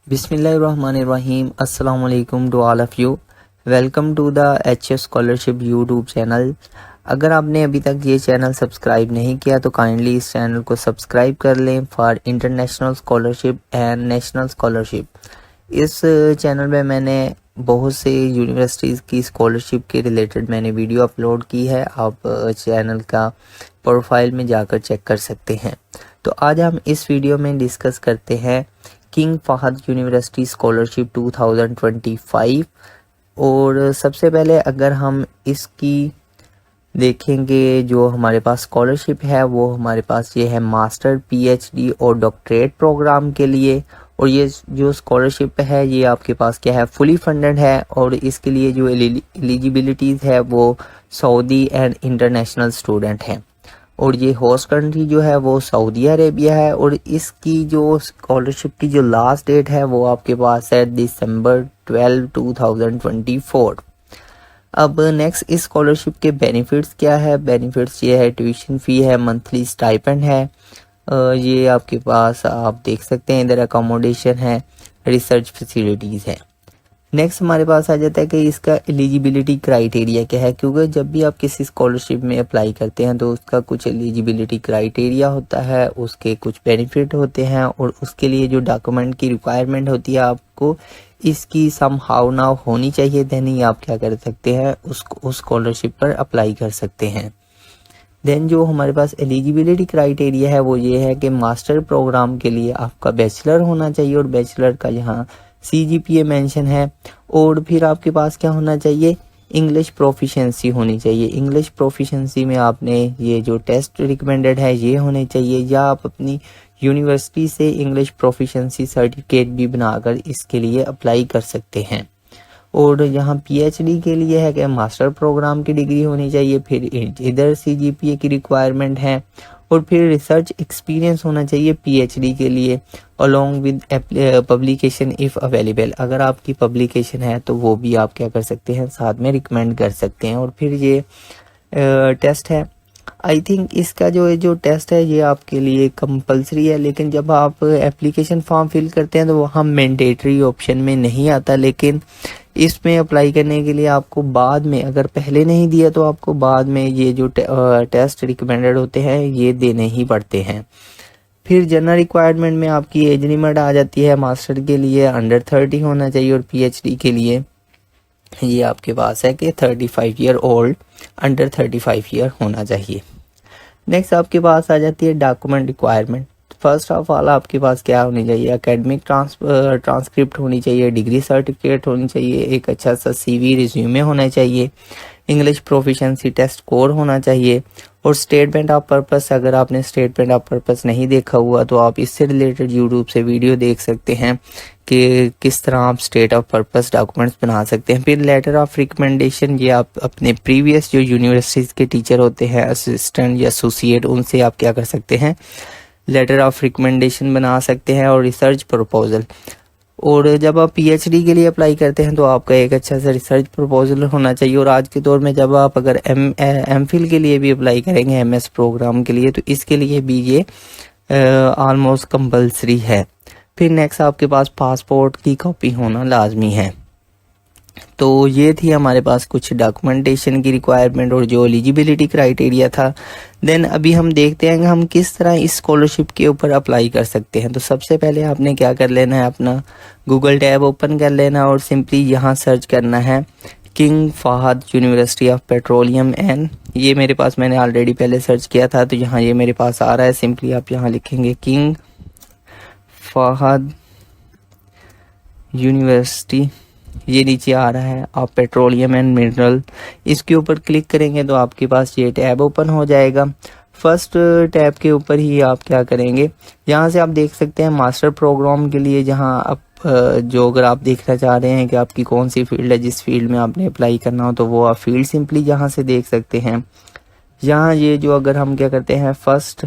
Bismillahirrahmanirrahim. Assalamu alaikum to all of you. Welcome to the H scholarship YouTube channel. अगर आपने अभी तक ये चैनल सब्सक्राइब नहीं किया तो काइंडली इस चैनल को सब्सक्राइब कर लें for international scholarship and national scholarship. इस चैनल में मैंने बहुत से यूनिवर्सिटीज़ की स्कॉलरशिप के रिलेटेड मैंने वीडियो अपलोड की है। आप चैनल का प्रोफाइल में जाकर चेक कर सकते हैं। तो आज हम इस वीडियो में डिस्कस करते हैं किंग फहद यूनिवर्सिटी स्कॉलरशिप 2025। और सबसे पहले अगर हम इसकी देखेंगे, जो हमारे पास स्कॉलरशिप है वो हमारे पास ये है मास्टर, पीएचडी और डॉक्टरेट प्रोग्राम के लिए। और ये जो स्कॉलरशिप है ये आपके पास क्या है, फुली फंडेड है। और इसके लिए जो एलिजिबिलिटीज़ है वो सऊदी एंड इंटरनेशनल स्टूडेंट हैं। और ये होस्ट कंट्री जो है वो सऊदी अरेबिया है। और इसकी जो स्कॉलरशिप की जो लास्ट डेट है वो आपके पास है दिसंबर 12, 2024। अब नेक्स्ट इस स्कॉलरशिप के बेनिफिट्स क्या है। बेनिफिट्स ये है ट्यूशन फ़ी है, मंथली स्टाइपेंड है, ये आपके पास आप देख सकते हैं, इधर अकोमोडेशन है, रिसर्च फैसिलिटीज़ है। नेक्स्ट हमारे पास आ जाता है कि इसका एलिजिबिलिटी क्राइटेरिया क्या है। क्योंकि जब भी आप किसी स्कॉलरशिप में अप्लाई करते हैं तो उसका कुछ एलिजिबिलिटी क्राइटेरिया होता है, उसके कुछ बेनिफिट होते हैं और उसके लिए जो डॉक्यूमेंट की रिक्वायरमेंट होती है आपको इसकी सम हाउ नाउ होनी चाहिए, देन ही आप क्या कर सकते हैं उस स्कॉलरशिप पर अप्लाई कर सकते हैं। देन जो हमारे पास एलिजिबिलिटी क्राइटेरिया है वो ये है कि मास्टर प्रोग्राम के लिए आपका बैचलर होना चाहिए और बैचलर का यहाँ CGPA मेंशन है। और फिर आपके पास क्या होना चाहिए, इंग्लिश प्रोफिशेंसी होनी चाहिए। इंग्लिश प्रोफिशेंसी में आपने ये जो टेस्ट रिकमेंडेड है ये होने चाहिए, या आप अपनी यूनिवर्सिटी से इंग्लिश प्रोफिशेंसी सर्टिफिकेट भी बनाकर इसके लिए अप्लाई कर सकते हैं। और यहाँ PhD के लिए है कि मास्टर प्रोग्राम की डिग्री होनी चाहिए, फिर इधर CGPA की रिक्वायरमेंट है। और फिर रिसर्च एक्सपीरियंस होना चाहिए PhD के लिए, along with publication if available. अगर आपकी पब्लिकेशन है तो वो भी आप क्या कर सकते हैं, साथ में रिकमेंड कर सकते हैं। और फिर ये टेस्ट है, आई थिंक इसका जो टेस्ट है ये आपके लिए कंपलसरी है, लेकिन जब आप एप्लीकेशन फॉर्म फिल करते हैं तो वहाँ मैंडेटरी ऑप्शन में नहीं आता। लेकिन इसमें अप्लाई करने के लिए आपको बाद में, अगर पहले नहीं दिया तो आपको बाद में ये जो टेस्ट रिकमेंडेड होते हैं ये देने ही पड़ते हैं। फिर जनरल रिक्वायरमेंट में आपकी एज लिमिट आ जाती है। मास्टर के लिए अंडर 30 होना चाहिए और PhD के लिए ये आपके पास है कि 35 ईयर ओल्ड, अंडर 35 ईयर होना चाहिए। नेक्स्ट आपके पास आ जाती है document requirement. First of all आपके पास क्या होनी चाहिए, एकेडमिक ट्रांसक्रिप्ट होनी चाहिए, डिग्री सर्टिफिकेट होनी चाहिए, एक अच्छा सा CV रिज्यूमे होना चाहिए, इंग्लिश प्रोफिशिएंसी टेस्ट स्कोर होना चाहिए और स्टेटमेंट ऑफ पर्पस। अगर आपने स्टेटमेंट ऑफ पर्पस नहीं देखा हुआ तो आप इससे रिलेटेड यूट्यूब से वीडियो देख सकते हैं कि किस तरह आप स्टेट ऑफ पर्पस डॉक्यूमेंट्स बना सकते हैं। फिर लेटर ऑफ रिकमेंडेशन, ये आप अपने प्रीवियस जो यूनिवर्सिटीज़ के टीचर होते हैं, असिस्टेंट या एसोसिएट, उनसे आप क्या कर सकते हैं, लेटर ऑफ रिकमेंडेशन बना सकते हैं। और रिसर्च प्रपोजल, और जब आप PhD के लिए अप्लाई करते हैं तो आपका एक अच्छा सा रिसर्च प्रपोजल होना चाहिए। और आज के दौर में जब आप अगर MPhil के लिए भी अप्लाई करेंगे, MS प्रोग्राम के लिए, तो इसके लिए भी ये ऑलमोस्ट कंपलसरी है। फिर नेक्स्ट आपके पास पासपोर्ट की कॉपी होना लाजमी है। तो ये थी हमारे पास कुछ डॉक्यूमेंटेशन की रिक्वायरमेंट और जो एलिजिबिलिटी क्राइटेरिया था। देन अभी हम देखते हैं कि हम किस तरह इस स्कॉलरशिप के ऊपर अप्लाई कर सकते हैं। तो सबसे पहले आपने क्या कर लेना है, अपना गूगल टैब ओपन कर लेना और सिंपली यहाँ सर्च करना है King Fahd University of Petroleum and, ये मेरे पास मैंने ऑलरेडी पहले सर्च किया था तो यहाँ ये मेरे पास आ रहा है। सिंपली आप यहाँ लिखेंगे किंग फहद यूनिवर्सिटी, ये नीचे आ रहा है आप पेट्रोलियम एंड मिनरल, इसके ऊपर क्लिक करेंगे तो आपके पास ये टैब ओपन हो जाएगा। फर्स्ट टैब के ऊपर ही आप क्या करेंगे, यहाँ से आप देख सकते हैं मास्टर प्रोग्राम के लिए, जहाँ आप जो अगर आप देखना चाह रहे हैं कि आपकी कौन सी फील्ड है, जिस फील्ड में आपने अप्लाई करना हो तो वो आप फील्ड सिंपली यहाँ से देख सकते हैं। यहाँ ये जो अगर हम क्या करते हैं फर्स्ट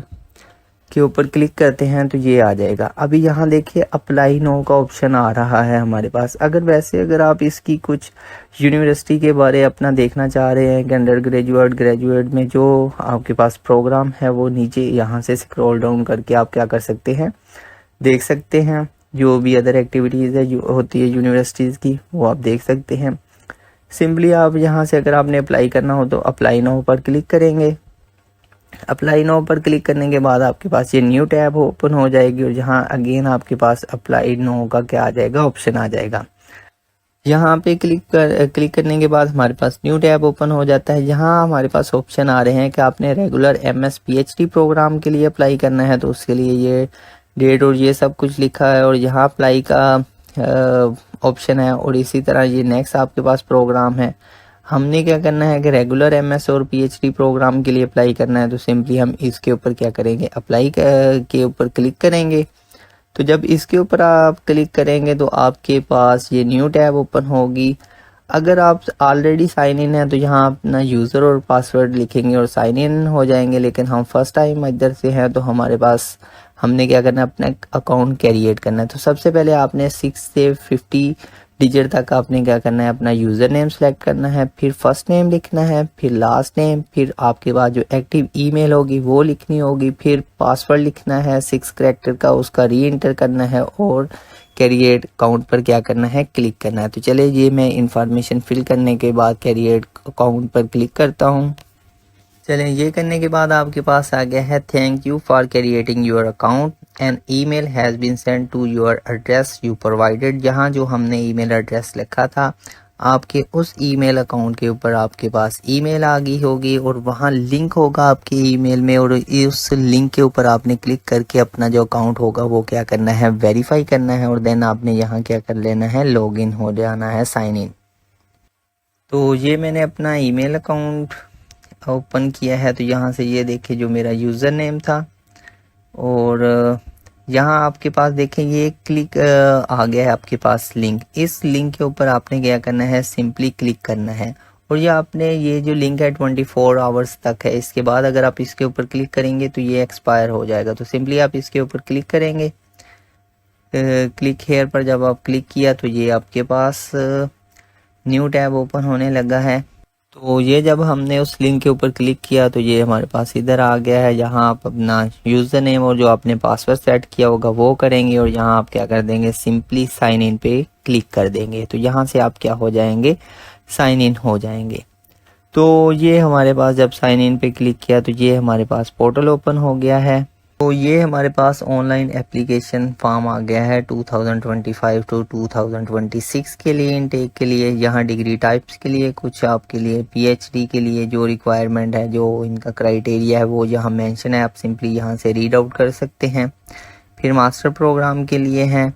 के ऊपर क्लिक करते हैं तो ये आ जाएगा। अभी यहाँ देखिए अप्लाई नो का ऑप्शन आ रहा है हमारे पास। अगर आप इसकी कुछ यूनिवर्सिटी के बारे अपना देखना चाह रहे हैं कि अंडर ग्रेजुएट, ग्रेजुएट में जो आपके पास प्रोग्राम है वो नीचे यहाँ से स्क्रॉल डाउन करके आप क्या कर सकते हैं, देख सकते हैं। जो भी अदर एक्टिविटीज़ है जो होती है यूनिवर्सिटीज़ की, वो आप देख सकते हैं। सिंपली आप यहाँ से अगर आपने अप्लाई करना हो तो अप्लाई नाउ पर क्लिक करेंगे। अप्लाई नाउ पर क्लिक करने के बाद आपके पास ये न्यू टैब ओपन हो जाएगी और जहाँ अगेन आपके पास अप्लाई नाउ का क्या आ जाएगा, ऑप्शन आ जाएगा। यहाँ पे क्लिक करने के बाद हमारे पास न्यू टैब ओपन हो जाता है। यहाँ हमारे पास ऑप्शन आ रहे हैं कि आपने रेगुलर MS PhD प्रोग्राम के लिए अप्लाई करना है, तो उसके लिए ये डेट और ये सब कुछ लिखा है और यहाँ अप्लाई का ऑप्शन है। और इसी तरह ये नेक्स्ट आपके पास प्रोग्राम है। हमने क्या करना है कि रेगुलर MS और PhD प्रोग्राम के लिए अप्लाई करना है, तो सिंपली हम इसके ऊपर क्या करेंगे, अप्लाई के ऊपर क्लिक करेंगे। तो जब इसके ऊपर आप क्लिक करेंगे तो आपके पास ये न्यू टैब ओपन होगी। अगर आप ऑलरेडी साइन इन है तो यहाँ अपना यूज़र और पासवर्ड लिखेंगे और साइन इन हो जाएंगे। लेकिन हम फर्स्ट टाइम इधर से हैं तो हमारे पास हमने क्या करना है, अपना अकाउंट क्रिएट करना है। तो सबसे पहले आपने 6 से 50 डिजिट तक आपने क्या करना है, अपना यूज़र नेम सेलेक्ट करना है, फिर फर्स्ट नेम लिखना है, फिर लास्ट नेम, फिर आपके पास जो एक्टिव ईमेल होगी वो लिखनी होगी, फिर पासवर्ड लिखना है 6 कैरेक्टर का, उसका री एंटर करना है और क्रिएट अकाउंट पर क्या करना है, क्लिक करना है। तो चले ये मैं इंफॉर्मेशन फिल करने के बाद क्रिएट अकाउंट पर क्लिक करता हूँ। चलें ये करने के बाद आपके पास आ गया है, thank you for creating your account an email has been send to your address you provided. जहाँ जो हमने ईमेल एड्रेस लिखा था आपके उस ईमेल अकाउंट के ऊपर आपके पास ईमेल आ गई होगी और वहाँ लिंक होगा आपके ईमेल में और उस लिंक के ऊपर आपने क्लिक करके अपना जो अकाउंट होगा वो क्या करना है, वेरीफाई करना है और देन आपने यहाँ क्या कर लेना है, लॉगिन हो जाना है, साइन इन। तो ये मैंने अपना ईमेल अकाउंट ओपन किया है। तो यहाँ से ये देखिए जो मेरा यूज़र नेम था और यहाँ आपके पास देखें ये क्लिक आ गया है आपके पास लिंक। इस लिंक के ऊपर आपने क्या करना है, सिंपली क्लिक करना है और ये आपने ये जो लिंक है 24 आवर्स तक है। इसके बाद अगर आप इसके ऊपर क्लिक करेंगे तो ये एक्सपायर हो जाएगा। तो सिंपली आप इसके ऊपर क्लिक करेंगे। क्लिक हेयर पर जब आप क्लिक किया तो ये आपके पास न्यू टैब ओपन होने लगा है। तो ये जब हमने उस लिंक के ऊपर क्लिक किया तो ये हमारे पास इधर आ गया है। यहाँ आप अपना यूज़र नेम और जो आपने पासवर्ड सेट किया होगा वो करेंगे और यहाँ आप क्या कर देंगे, सिंपली साइन इन पे क्लिक कर देंगे। तो यहाँ से आप क्या हो जाएंगे, साइन इन हो जाएंगे। तो ये हमारे पास जब साइन इन पे क्लिक किया तो ये हमारे पास पोर्टल ओपन हो गया है। तो ये हमारे पास ऑनलाइन एप्लीकेशन फॉर्म आ गया है 2025 टू 2026 के लिए इनटेक के लिए। यहाँ डिग्री टाइप्स के लिए कुछ आपके लिए PhD के लिए जो रिक्वायरमेंट है, जो इनका क्राइटेरिया है वो यहाँ मेंशन है, आप सिंपली यहाँ से रीड आउट कर सकते हैं। फिर मास्टर प्रोग्राम के लिए हैं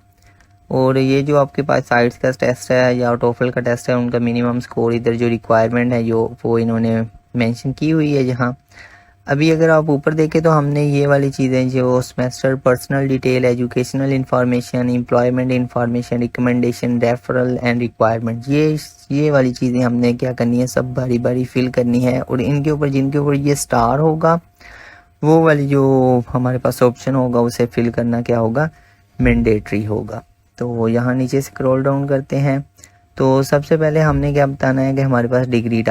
और ये जो आपके पास साइट्स का टेस्ट है या टोफल का टेस्ट है उनका मिनिमम स्कोर इधर जो रिक्वायरमेंट है जो वो इन्होंने मेंशन की हुई है यहाँ। अभी अगर आप ऊपर देखें तो हमने ये वाली चीज़ें जो semester, personal detail, educational information, employment information, recommendation, referral and requirement, ये वाली चीज़ें हमने क्या करनी है, सब बारी बारी फिल करनी है। और इनके ऊपर जिनके ऊपर ये स्टार होगा वो वाली जो हमारे पास ऑप्शन होगा उसे फिल करना क्या होगा, मैंडेटरी होगा। तो यहाँ नीचे स्क्रॉल डाउन करते हैं। तो सबसे पहले हमने क्या बताना है कि हमारे पास डिग्री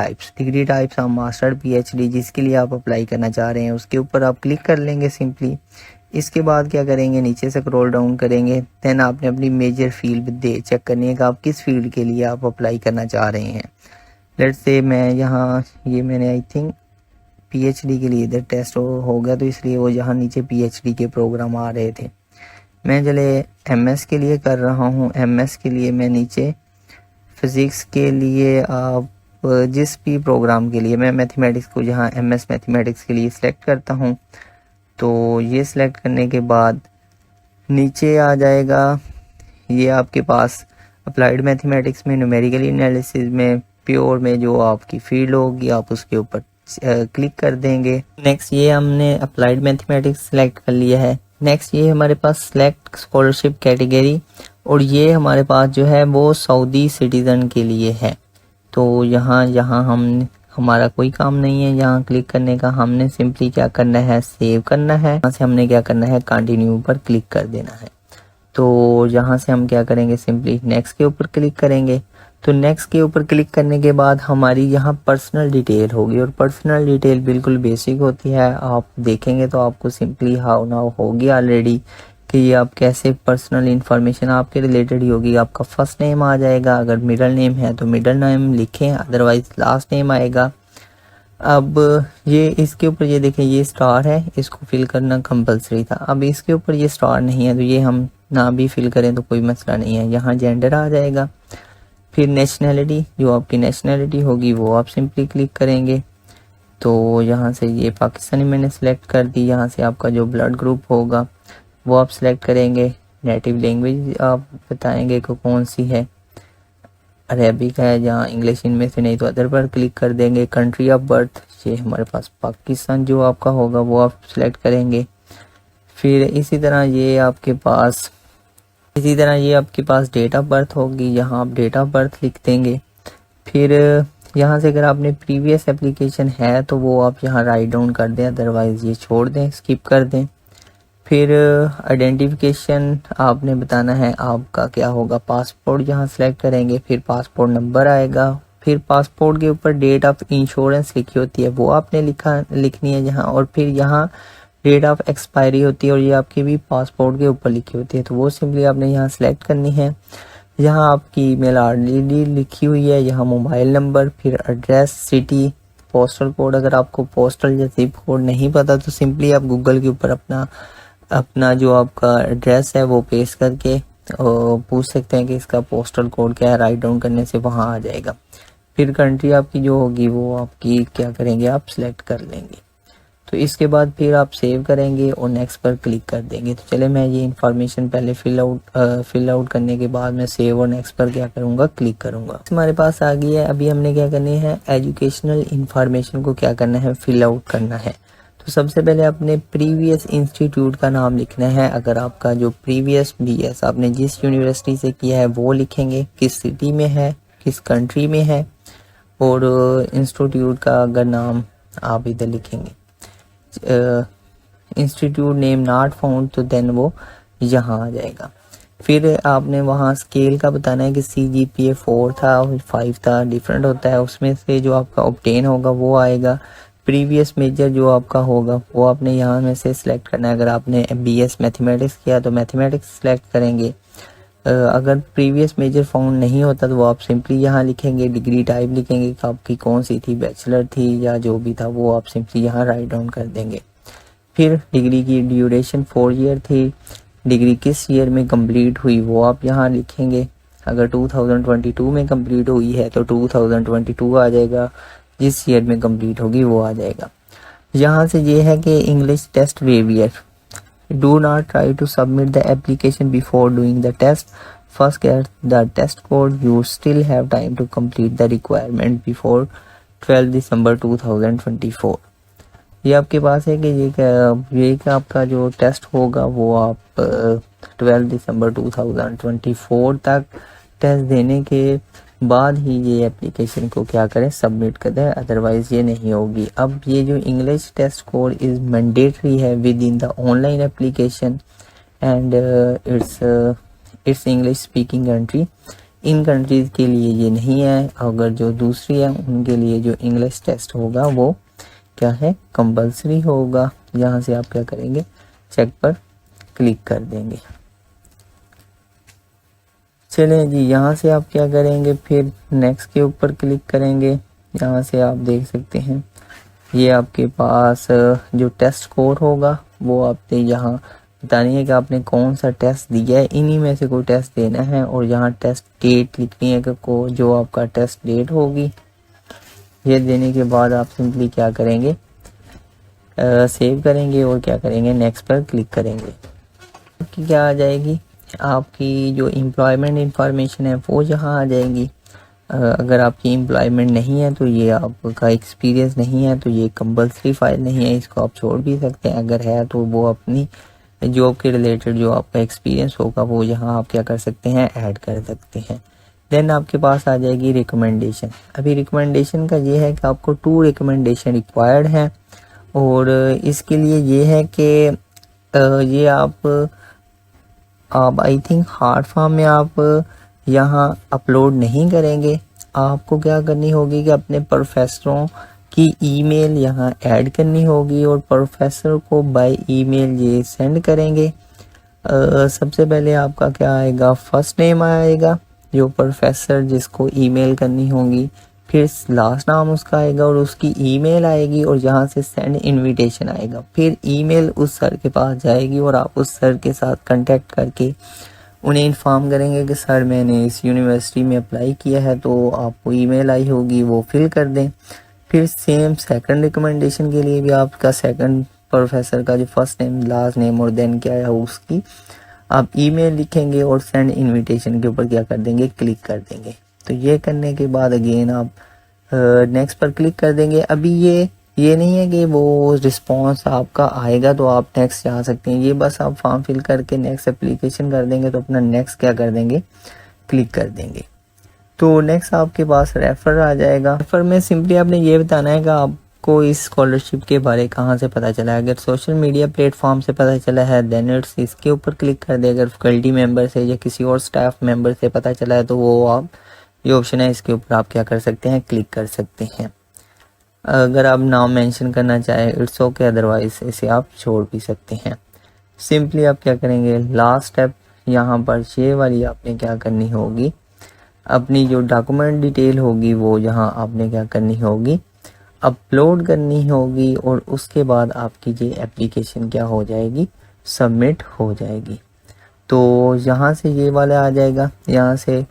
टाइप्स हम मास्टर PhD जिसके लिए आप अप्लाई करना चाह रहे हैं उसके ऊपर आप क्लिक कर लेंगे सिंपली। इसके बाद क्या करेंगे, नीचे से स्क्रॉल डाउन करेंगे। देन आपने अपनी मेजर फील्ड चेक करनी है कि आप किस फील्ड के लिए आप अप्लाई करना चाह रहे हैं। लेट्स से मैं यहाँ ये मैंने आई थिंक PhD के लिए इधर टेस्ट हो गया तो इसलिए वो यहाँ नीचे PhD के प्रोग्राम आ रहे थे। मैं चले MS के लिए कर रहा हूँ। MS के लिए मैं नीचे फिज़िक्स के लिए आप जिस भी प्रोग्राम के लिए मैं मैथमेटिक्स को यहाँ MS मैथमेटिक्स के लिए सिलेक्ट करता हूँ। तो ये सिलेक्ट करने के बाद नीचे आ जाएगा ये आपके पास अप्लाइड मैथमेटिक्स में, न्यूमेरिकल एनालिसिस में, प्योर में जो आपकी फील्ड होगी आप उसके ऊपर क्लिक कर देंगे। नेक्स्ट ये हमने अप्लाइड मैथमेटिक्स सेलेक्ट कर लिया है। नेक्स्ट ये हमारे पास सिलेक्ट स्कॉलरशिप कैटेगरी और ये हमारे पास जो है वो सऊदी सिटीज़न के लिए है। तो यहाँ हमारा कोई काम नहीं है यहाँ क्लिक करने का, हमने सिंपली क्या करना है, सेव करना है। यहाँ से हमने क्या करना है, कंटिन्यू पर क्लिक कर देना है। तो यहाँ से हम क्या करेंगे, सिंपली नेक्स्ट के ऊपर क्लिक करेंगे। तो नेक्स्ट के ऊपर क्लिक करने के बाद हमारी यहाँ पर्सनल डिटेल होगी और पर्सनल डिटेल बिल्कुल बेसिक होती है। आप देखेंगे तो आपको सिंपली हाउ नाउ होगी ऑलरेडी कि ये आप कैसे पर्सनल इंफॉर्मेशन आपके रिलेटेड ही होगी। आपका फर्स्ट नेम आ जाएगा, अगर मिडिल नेम है तो मिडिल नेम लिखें, अदरवाइज लास्ट नेम आएगा। अब ये इसके ऊपर ये देखें, ये स्टार है, इसको फिल करना कंपलसरी था। अब इसके ऊपर ये स्टार नहीं है तो ये हम ना भी फिल करें तो कोई मसला नहीं है। यहाँ जेंडर आ जाएगा। फिर नेशनैलिटी, जो आपकी नेशनैलिटी होगी वो आप सिंपली क्लिक करेंगे। तो यहाँ से ये पाकिस्तानी मैंने सेलेक्ट कर दी। यहाँ से आपका जो ब्लड ग्रुप होगा वो आप सेलेक्ट करेंगे। नेटिव लैंग्वेज आप बताएंगे कि कौन सी है, अरेबिक है या इंग्लिश, इनमें से नहीं तो अदर पर क्लिक कर देंगे। कंट्री ऑफ बर्थ, ये हमारे पास पाकिस्तान जो आपका होगा वो आप सेलेक्ट करेंगे। फिर इसी तरह ये आपके पास डेट ऑफ बर्थ होगी, यहाँ आप डेट ऑफ बर्थ लिख देंगे। फिर यहाँ से अगर आपने प्रीवियस एप्लीकेशन है तो वो आप यहाँ राइट डाउन कर दें, अदरवाइज़ ये छोड़ दें, स्किप कर दें। फिर आइडेंटिफिकेशन आपने बताना है आपका क्या होगा, पासपोर्ट यहाँ सेलेक्ट करेंगे। फिर पासपोर्ट नंबर आएगा। फिर पासपोर्ट के ऊपर डेट ऑफ इंश्योरेंस लिखी होती है वो आपने लिखनी है यहाँ। और फिर यहाँ डेट ऑफ एक्सपायरी होती है और ये आपकी भी पासपोर्ट के ऊपर लिखी होती है, तो वो सिंपली आपने यहाँ सेलेक्ट करनी है। यहाँ आपकी ईमेल आईडी लिखी हुई है, यहाँ मोबाइल नंबर, फिर एड्रेस, सिटी, पोस्टल कोड। अगर आपको पोस्टल या जिप कोड नहीं पता तो सिंपली आप गूगल के ऊपर अपना जो आपका एड्रेस है वो पेस्ट करके पूछ सकते हैं कि इसका पोस्टल कोड क्या है, राइट डाउन करने से वहाँ आ जाएगा। फिर कंट्री आपकी जो होगी वो आपकी क्या करेंगे, आप सिलेक्ट कर लेंगे। तो इसके बाद फिर आप सेव करेंगे और नेक्स्ट पर क्लिक कर देंगे। तो चले मैं ये इन्फॉर्मेशन पहले फिल आउट करने के बाद मैं सेव और नेक्स्ट पर क्या करूँगा, क्लिक करूँगा। हमारे पास आ गई है। अभी हमने क्या करनी है, एजुकेशनल इन्फॉर्मेशन को क्या करना है, फिल आउट करना है। तो सबसे पहले अपने प्रीवियस इंस्टीट्यूट का नाम लिखना है। अगर आपका जो प्रीवियस BS आपने जिस यूनिवर्सिटी से किया है वो लिखेंगे, किस सिटी में है, किस कंट्री में है, और इंस्टीट्यूट का अगर नाम आप इधर लिखेंगे, इंस्टीट्यूट नेम नॉट फाउंड, तो देन वो यहाँ आ जाएगा। फिर आपने वहाँ स्केल का बताना है कि CGPA 4 था और 5 था, डिफरेंट होता है, उसमें से जो आपका ऑब्टेन होगा वो आएगा। प्रीवियस मेजर जो आपका होगा वो आपने यहाँ में से सिलेक्ट करना है। अगर आपने BS मैथमेटिक्स किया तो मैथमेटिक्स सिलेक्ट करेंगे। अगर प्रीवियस मेजर फाउंड नहीं होता तो वो आप सिंपली यहाँ लिखेंगे, डिग्री टाइप लिखेंगे कि आपकी कौन सी थी, बैचलर थी या जो भी था, वो आप सिंपली यहाँ राइट डाउन कर देंगे। फिर डिग्री की ड्यूरेशन 4 ईयर थी, डिग्री किस ईयर में कंप्लीट हुई वो आप यहाँ लिखेंगे। अगर 2022 में कंप्लीट हुई है तो 2022 आ जाएगा, जिस ईयर में कंप्लीट होगी वो आ जाएगा। यहाँ से ये है कि English test waiver, do not try to submit the application before doing the test, first get the test code, you still have time to complete the requirement before 12 December 2024। ये आपके पास है कि ये आपका जो टेस्ट होगा वो आप 12 दिसंबर 2024 तक टेस्ट देने के बाद ही ये एप्लीकेशन को क्या करें, सबमिट करें, अदरवाइज ये नहीं होगी। अब ये जो English test code is mandatory है within the online application and it's English speaking country. इन कंट्रीज़ के लिए ये नहीं है, अगर जो दूसरी है उनके लिए जो इंग्लिश टेस्ट होगा वो क्या है, कंपल्सरी होगा। यहाँ से आप क्या करेंगे, चेक पर क्लिक कर देंगे। चलें जी, यहाँ से आप क्या करेंगे, फिर नेक्स्ट के ऊपर क्लिक करेंगे। यहाँ से आप देख सकते हैं ये आपके पास जो टेस्ट कोड होगा वो आपने यहाँ बतानी है कि आपने कौन सा टेस्ट दिया है, इन्हीं में से कोई टेस्ट देना है। और यहाँ टेस्ट डेट लिखनी है कि जो आपका टेस्ट डेट होगी। ये देने के बाद आप सिंपली क्या करेंगे, सेव करेंगे और क्या करेंगे, नेक्स्ट पर क्लिक करेंगे। आपकी क्या आ जाएगी, आपकी जो एम्प्लॉयमेंट इंफॉर्मेशन है वो यहाँ आ जाएगी। अगर आपकी एम्प्लॉयमेंट नहीं है तो ये आपका एक्सपीरियंस नहीं है तो ये कंपल्सरी फाइल नहीं है, इसको आप छोड़ भी सकते हैं। अगर है तो वो अपनी जॉब के रिलेटेड जो आपका एक्सपीरियंस होगा वो यहाँ आप क्या कर सकते हैं, ऐड कर सकते हैं। देन आपके पास आ जाएगी रिकमेंडेशन। अभी रिकमेंडेशन का ये है कि आपको 2 रिकमेंडेशन रिक्वायर्ड हैं और इसके लिए ये है कि ये आप आई थिंक हार्ड फॉर्म में आप यहाँ अपलोड नहीं करेंगे। आपको क्या करनी होगी कि अपने प्रोफेसरों की ईमेल यहाँ ऐड करनी होगी और प्रोफेसर को बाय ईमेल ये सेंड करेंगे। सबसे पहले आपका क्या आएगा, फर्स्ट नेम आएगा जो प्रोफेसर जिसको ईमेल करनी होगी, फिर लास्ट नाम उसका आएगा और उसकी ईमेल आएगी और यहाँ से सेंड इनविटेशन आएगा। फिर ईमेल उस सर के पास जाएगी और आप उस सर के साथ कांटेक्ट करके उन्हें इन्फॉर्म करेंगे कि सर मैंने इस यूनिवर्सिटी में अप्लाई किया है, तो आपको ईमेल आई होगी वो फिल कर दें। फिर सेम सेकंड रिकमेंडेशन के लिए भी आपका सेकंड प्रोफेसर का जो फर्स्ट नेम लास्ट नेम और देन क्या है उसकी आप ईमेल लिखेंगे और सेंड इनविटेशन के ऊपर क्या कर देंगे, क्लिक कर देंगे। तो ये करने के बाद अगेन आप नेक्स्ट पर क्लिक कर देंगे। अभी ये नहीं है कि वो रिस्पांस आपका आएगा तो आप नेक्स्ट जा सकते हैं, ये बस आप फॉर्म फिल करके नेक्स्ट एप्लीकेशन कर देंगे तो अपना नेक्स्ट क्या कर देंगे, क्लिक कर देंगे। तो नेक्स्ट आपके पास रेफर आ जाएगा। रेफर में सिंपली आपने ये बताना है कि आपको इस स्कॉलरशिप के बारे कहाँ से पता चला है। अगर सोशल मीडिया प्लेटफॉर्म से पता चला है देन इट्स इसके ऊपर क्लिक कर दे। अगर फैकल्टी मेंबर से या किसी और स्टाफ मेंबर से पता चला है तो वो आप ये ऑप्शन है इसके ऊपर आप क्या कर सकते हैं, क्लिक कर सकते हैं। अगर आप नाम मेंशन करना चाहें इट्स ओके, अदरवाइज इसे आप छोड़ भी सकते हैं। सिंपली आप क्या करेंगे, लास्ट स्टेप यहाँ पर ये वाली आपने क्या करनी होगी, अपनी जो डॉक्यूमेंट डिटेल होगी वो यहाँ आपने क्या करनी होगी, अपलोड करनी होगी और उसके बाद आपकी ये एप्लीकेशन क्या हो जाएगी, सबमिट हो जाएगी। तो यहाँ से ये वाला आ जाएगा, यहाँ से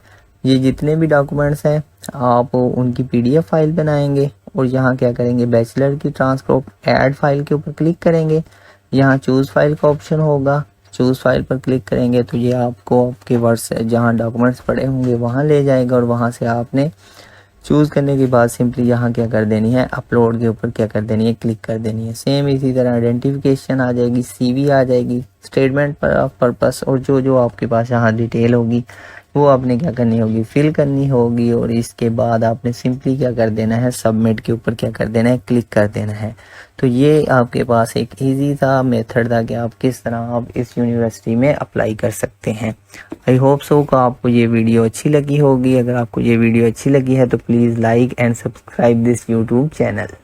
ये जितने भी डॉक्यूमेंट्स हैं आप उनकी पीडीएफ फाइल बनाएंगे और यहाँ क्या करेंगे, बैचलर की ट्रांसक्रिप्ट ऐड फाइल के ऊपर क्लिक करेंगे। यहाँ चूज़ फाइल का ऑप्शन होगा, चूज़ फाइल पर क्लिक करेंगे तो ये आपको आपके वर्ड्स जहाँ डॉक्यूमेंट्स पड़े होंगे वहाँ ले जाएगा और वहाँ से आपने चूज़ करने के बाद सिंपली यहाँ क्या कर देनी है, अपलोड के ऊपर क्या कर देनी है, क्लिक कर देनी है। सेम इसी तरह आइडेंटिफिकेशन आ जाएगी, सीवी आ जाएगी, स्टेटमेंट पर पर्पस और जो आपके पास यहाँ डिटेल होगी वो आपने क्या करनी होगी, फिल करनी होगी और इसके बाद आपने सिंपली क्या कर देना है, सबमिट के ऊपर क्या कर देना है, क्लिक कर देना है। तो ये आपके पास एक इजी सा मेथड था कि आप किस तरह आप इस यूनिवर्सिटी में अप्लाई कर सकते हैं। आई होप सो कि आपको ये वीडियो अच्छी लगी होगी। अगर आपको ये वीडियो अच्छी लगी है तो please like and subscribe this YouTube channel.